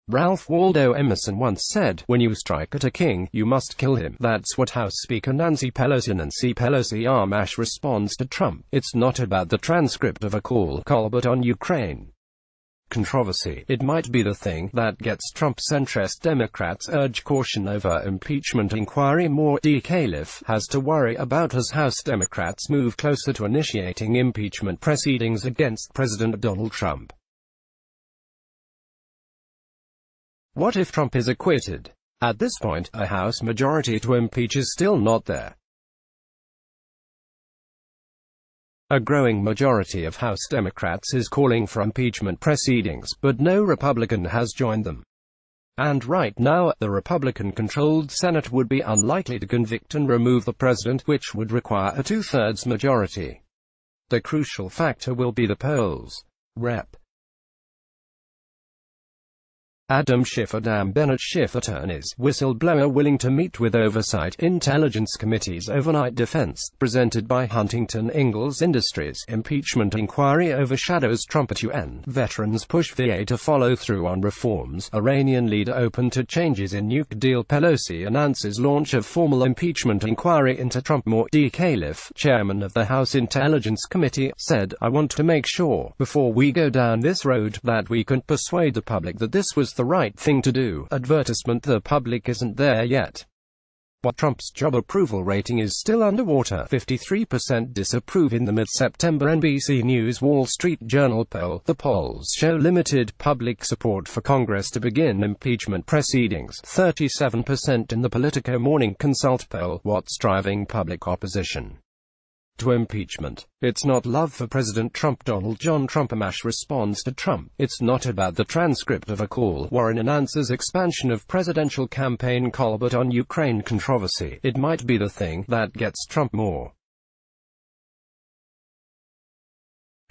Ralph Waldo Emerson once said, "When you strike at a king, you must kill him." That's what House Speaker Nancy PelosiAmash responds to Trump. It's not about the transcript of a call but on Ukraine controversy. It might be the thing that gets Trump centrist Democrats urge caution over impeachment inquiry. More Caliph has to worry about as House Democrats move closer to initiating impeachment proceedings against President Donald Trump. What if Trump is acquitted? At this point, a House majority to impeach is still not there. A growing majority of House Democrats is calling for impeachment proceedings, but no Republican has joined them. And right now, the Republican-controlled Senate would be unlikely to convict and remove the president, which would require a two-thirds majority. The crucial factor will be the polls. Rep. Adam Schiff. Bennett Schiff, attorneys, whistleblower willing to meet with Oversight Intelligence Committee's overnight defense, presented by Huntington Ingalls Industries. Impeachment inquiry overshadows Trump at UN. Veterans push VA to follow through on reforms. Iranian leader open to changes in nuke deal. Pelosi announces launch of formal impeachment inquiry into Trump. More Caliph, chairman of the House Intelligence Committee, said, "I want to make sure, before we go down this road, that we can persuade the public that this was the right thing to do." Advertisement: the public isn't there yet. While Trump's job approval rating is still underwater, 53% disapprove in the mid-September NBC News Wall Street Journal poll. The polls show limited public support for Congress to begin impeachment proceedings. 37% in the Politico Morning Consult poll. What's driving public opposition to impeachment? It's not love for President Trump. Donald John PelosiAmash responds to Trump. It's not about the transcript of a call. Warren announces expansion of presidential campaign but on Ukraine controversy. It might be the thing that gets Trump more.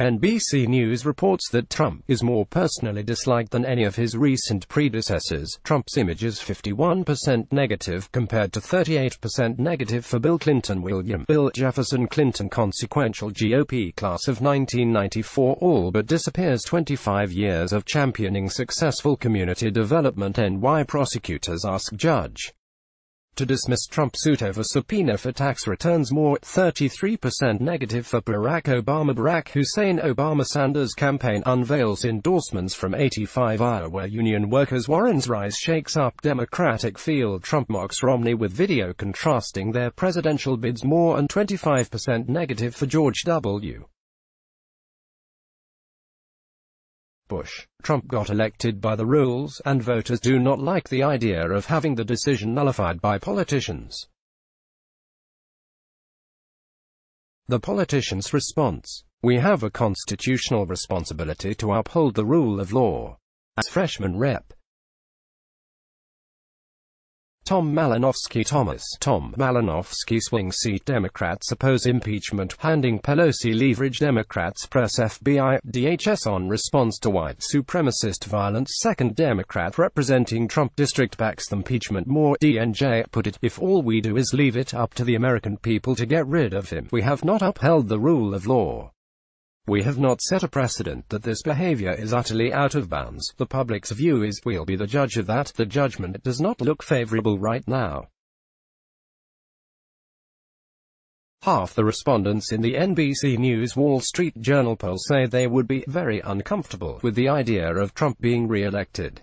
NBC News reports that Trump is more personally disliked than any of his recent predecessors. Trump's image is 51% negative, compared to 38% negative for Bill Clinton. William Bill Jefferson Clinton, consequential GOP class of 1994, all but disappears. 25 years of championing successful community development. NY prosecutors ask judge to dismiss Trump suit over subpoena for tax returns. More 33% negative for Barack Obama. Barack Hussein Obama Sanders campaign unveils endorsements from 85 Iowa union workers. Warren's rise shakes up Democratic field. Trump mocks Romney with video contrasting their presidential bids. More and 25% negative for George W. Bush. Trump got elected by the rules, and voters do not like the idea of having the decision nullified by politicians. The politician's response: "We have a constitutional responsibility to uphold the rule of law." As freshman Rep. Tom Malinowski swing seat. Democrats oppose impeachment, handing Pelosi leverage. Democrats press FBI, DHS on response to white supremacist violence. Second Democrat representing Trump district backs the impeachment. More DNJ put it, "If all we do is leave it up to the American people to get rid of him, we have not upheld the rule of law. We have not set a precedent that this behavior is utterly out of bounds. The public's view is, we'll be the judge of that. The judgment does not look favorable right now." Half the respondents in the NBC News Wall Street Journal poll say they would be very uncomfortable with the idea of Trump being re-elected.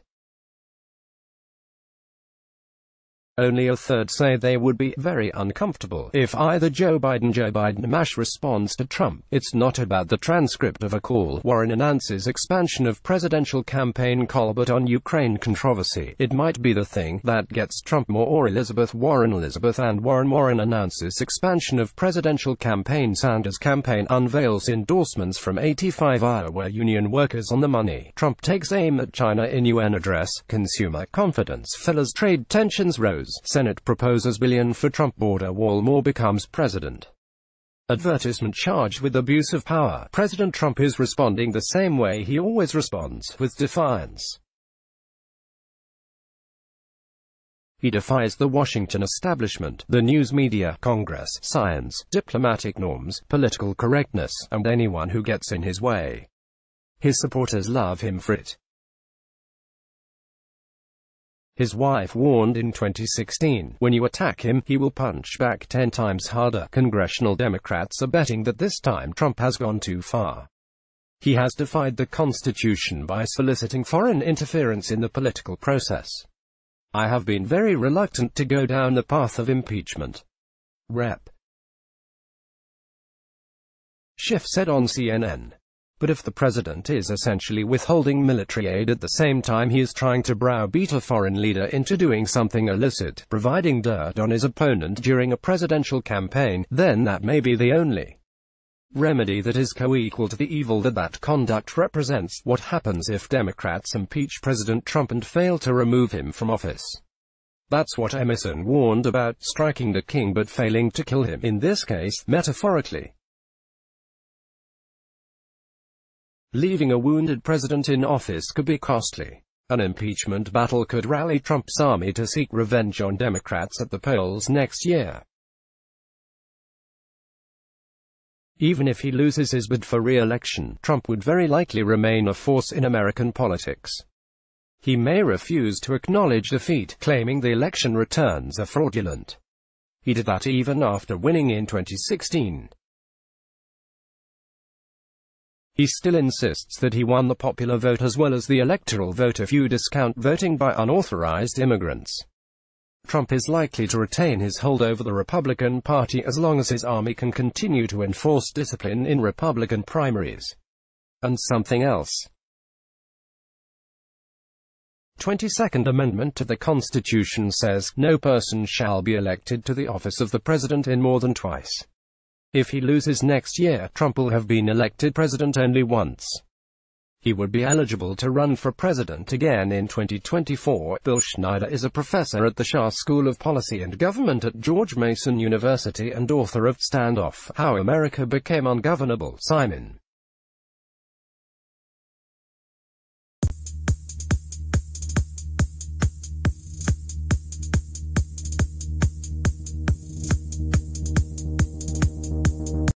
Only a third say they would be very uncomfortable if either Joe Biden responds to Trump. It's not about the transcript of a call. Warren announces expansion of presidential campaign but on Ukraine controversy. It might be the thing that gets Trump more. Or Elizabeth Warren announces expansion of presidential campaign. Sanders campaign unveils endorsements from 85 Iowa union workers. On the money. Trump takes aim at China in UN address. Consumer confidence fell as trade tensions rose. Senate proposes billion for Trump border wall. More becomes president. Advertisement charged with abuse of power. President Trump is responding the same way he always responds, with defiance. He defies the Washington establishment, the news media, Congress, science, diplomatic norms, political correctness, and anyone who gets in his way. His supporters love him for it. His wife warned in 2016, "When you attack him, he will punch back 10 times harder." Congressional Democrats are betting that this time Trump has gone too far. He has defied the Constitution by soliciting foreign interference in the political process. "I have been very reluctant to go down the path of impeachment." Rep. Schiff said on CNN. But if the president is essentially withholding military aid at the same time he is trying to browbeat a foreign leader into doing something illicit, providing dirt on his opponent during a presidential campaign, then that may be the only remedy that is co-equal to the evil that conduct represents. What happens if Democrats impeach President Trump and fail to remove him from office? That's what Emerson warned about, striking the king but failing to kill him, in this case, metaphorically. Leaving a wounded president in office could be costly. An impeachment battle could rally Trump's army to seek revenge on Democrats at the polls next year. Even if he loses his bid for re-election, Trump would very likely remain a force in American politics. He may refuse to acknowledge defeat, claiming the election returns are fraudulent. He did that even after winning in 2016. He still insists that he won the popular vote as well as the electoral vote if you discount voting by unauthorized immigrants. Trump is likely to retain his hold over the Republican Party as long as his army can continue to enforce discipline in Republican primaries. And something else. 22nd Amendment to the Constitution says, "No person shall be elected to the office of the president in more than twice." If he loses next year, Trump will have been elected president only once. He would be eligible to run for president again in 2024. Bill Schneider is a professor at the Shah School of Policy and Government at George Mason University and author of Standoff: How America Became Ungovernable. Simon